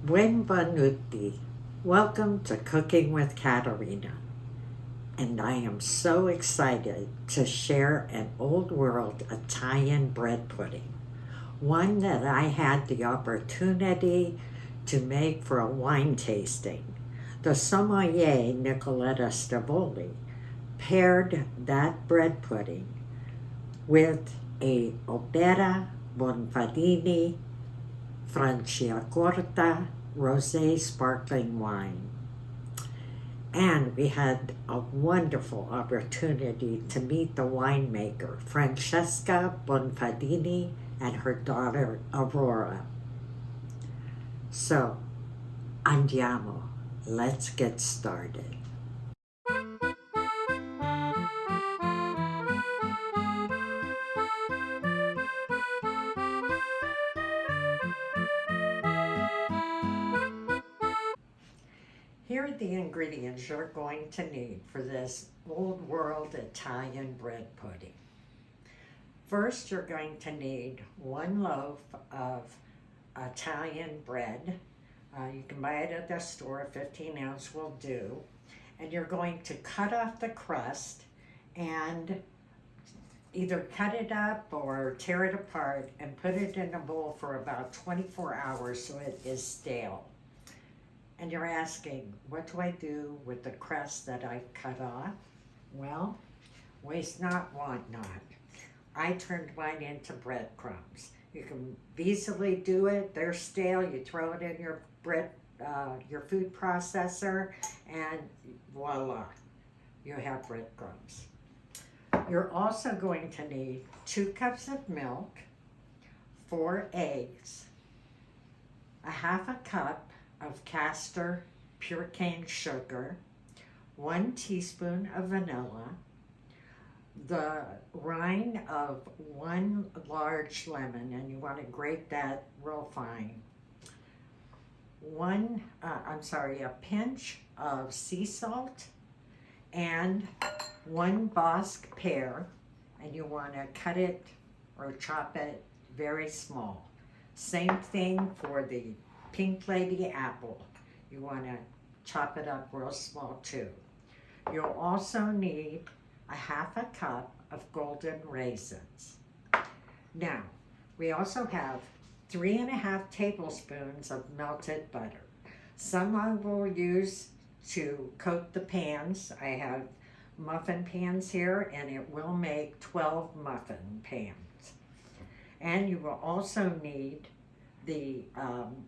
Benvenuti. Welcome to Cooking with Katerina. And I am so excited to share an old world Italian bread pudding. One that I had the opportunity to make for a wine tasting. The sommelier Nicoletta Stavoli paired that bread pudding with a Opera Bonfadini Franciacorta rosé sparkling wine. And we had a wonderful opportunity to meet the winemaker, Francesca Bonfadini, and her daughter, Aurora. So, andiamo. Let's get started. Here are the ingredients you're going to need for this old world Italian bread pudding. First, you're going to need 1 loaf of Italian bread. You can buy it at the store, 15 ounce will do. And you're going to cut off the crust and either cut it up or tear it apart and put it in a bowl for about 24 hours so it is stale. And you're asking, what do I do with the crust that I've cut off? Well, waste not, want not. I turned mine into breadcrumbs. You can easily do it. They're stale. You throw it in your your food processor, and voila, you have breadcrumbs. You're also going to need 2 cups of milk, 4 eggs, a half a cup of castor pure cane sugar, 1 teaspoon of vanilla, the rind of 1 large lemon, and you want to grate that real fine, a pinch of sea salt, and 1 Bosc Pear, and you want to cut it or chop it very small. Same thing for the Pink Lady apple. You want to chop it up real small too. You'll also need a half a cup of golden raisins. Now, we also have 3.5 tablespoons of melted butter. Some I will use to coat the pans. I have muffin pans here, and it will make 12 muffin pans. And you will also need the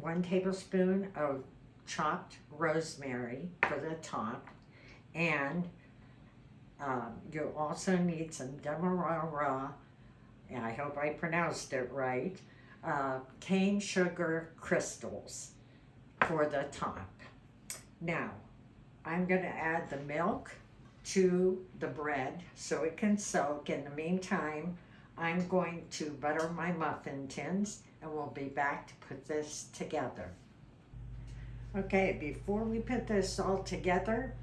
1 tablespoon of chopped rosemary for the top, and you'll also need some demerara, and I hope I pronounced it right, cane sugar crystals for the top. Now, I'm going to add the milk to the bread so it can soak. In the meantime, I'm going to butter my muffin tins, and we'll be back to put this together. Okay, before we put this all together,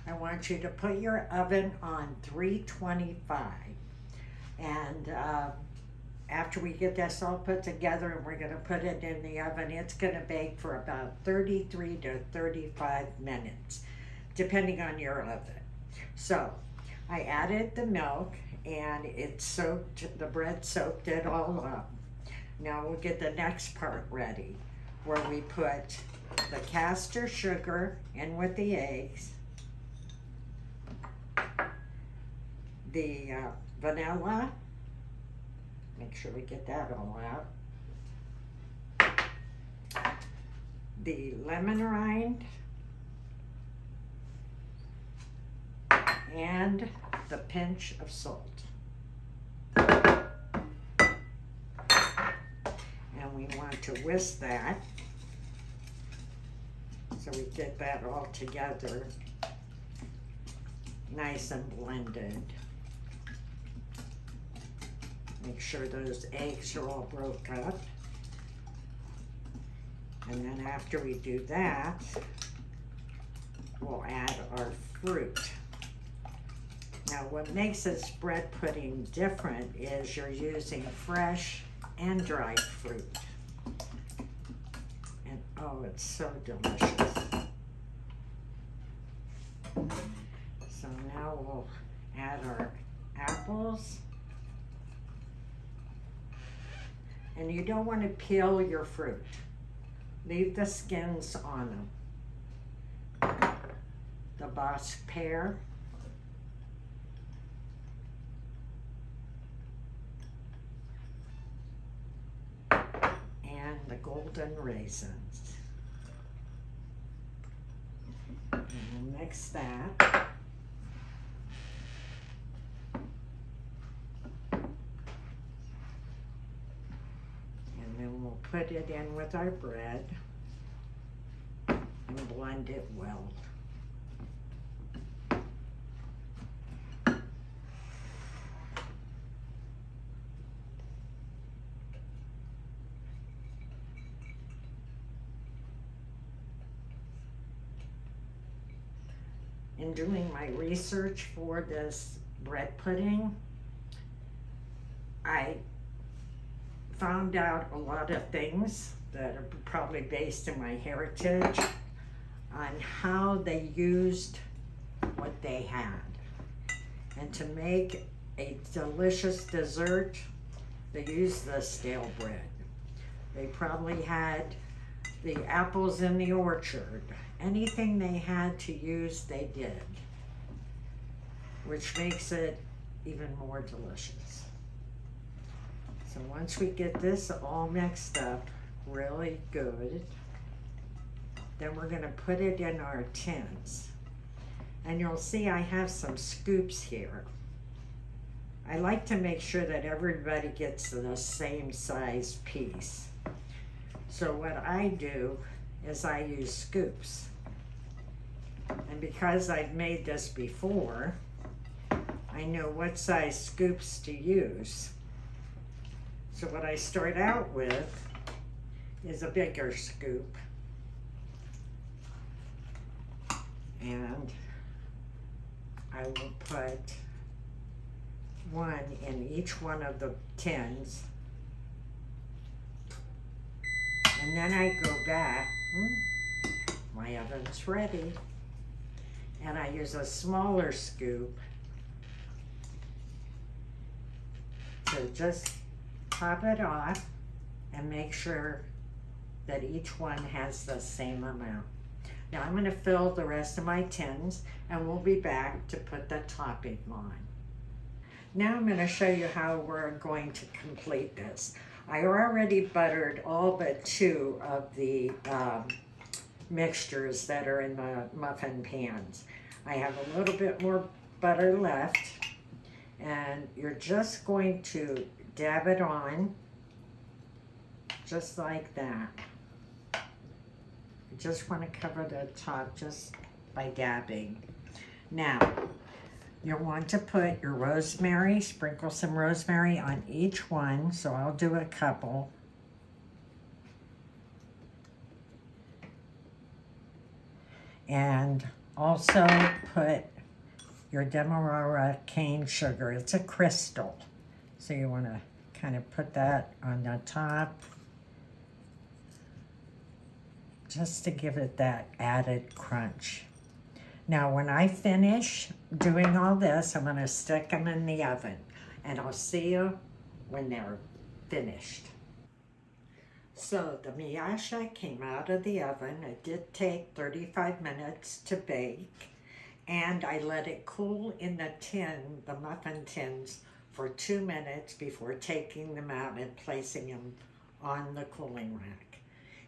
I want you to put your oven on 325. And after we get this all put together and we're gonna put it in the oven, it's gonna bake for about 33 to 35 minutes, depending on your oven. So I added the milk, and it soaked, the bread soaked it all up. Now we'll get the next part ready, where we put the castor sugar in with the eggs, the vanilla, make sure we get that all out, the lemon rind, and the pinch of salt. And we want to whisk that so we get that all together nice and blended. Make sure those eggs are all broke up. And then after we do that, we'll add our fruit. Now what makes this bread pudding different is you're using fresh and dried fruit. And oh Oh, it's so delicious. So now we'll add our apples. And you don't want to peel your fruit. Leave the skins on them. The Bosc Pear. And the Golden Raisins. And we'll mix that. We'll put it in with our bread and blend it well. In doing my research for this bread pudding, I found out a lot of things that are probably based in my heritage on how they used what they had. And to make a delicious dessert, they used the stale bread. They probably had the apples in the orchard. Anything they had to use, they did, which makes it even more delicious. So once we get this all mixed up really good, then we're gonna put it in our tins. And you'll see I have some scoops here. I like to make sure that everybody gets the same size piece. So what I do is I use scoops. And because I've made this before, I know what size scoops to use. So what I start out with is a bigger scoop. And I will put one in each one of the tins. And then I go back, my oven's ready. And I use a smaller scoop to just top it off and make sure that each one has the same amount. Now I'm going to fill the rest of my tins and we'll be back to put the topping on. Now I'm going to show you how we're going to complete this. I already buttered all but 2 of the mixtures that are in the muffin pans. I have a little bit more butter left, and you're just going to dab it on just like that. You just want to cover the top just by dabbing. Now you'll want to put your rosemary, sprinkle some rosemary on each one, so I'll do a couple. And also put your demerara cane sugar. It's a crystal, so you want to kind of put that on the top just to give it that added crunch. Now when I finish doing all this, I'm going to stick them in the oven, and I'll see you when they're finished. So the Miascia came out of the oven. It did take 35 minutes to bake, and I let it cool in the tin, the muffin tins, for 2 minutes before taking them out and placing them on the cooling rack.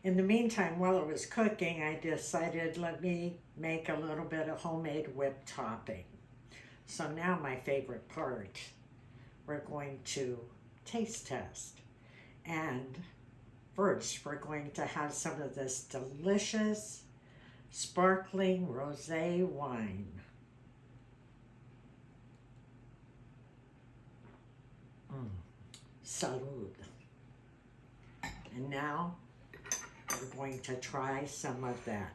In the meantime, while it was cooking, I decided let me make a little bit of homemade whipped topping. So now my favorite part, we're going to taste test. And first, we're going to have some of this delicious sparkling rosé wine. Salud. And now we're going to try some of that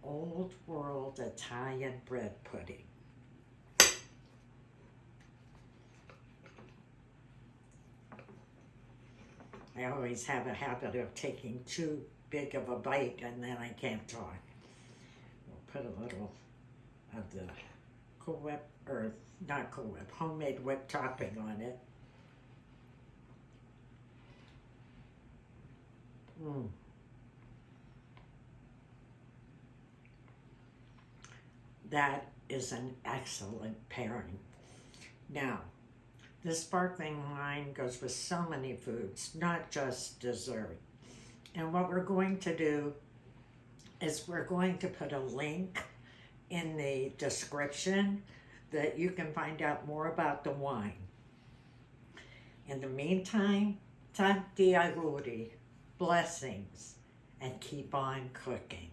old world Italian bread pudding. I always have a habit of taking 2 big of a bite and then I can't talk. We'll put a little of the Cool Whip, or not Cool Whip, homemade whipped topping on it. That is an excellent pairing. Now, this sparkling wine goes with so many foods, not just dessert. And what we're going to do is we're going to put a link in the description that you can find out more about the wine. In the meantime, tanti auguri, blessings, and keep on cooking.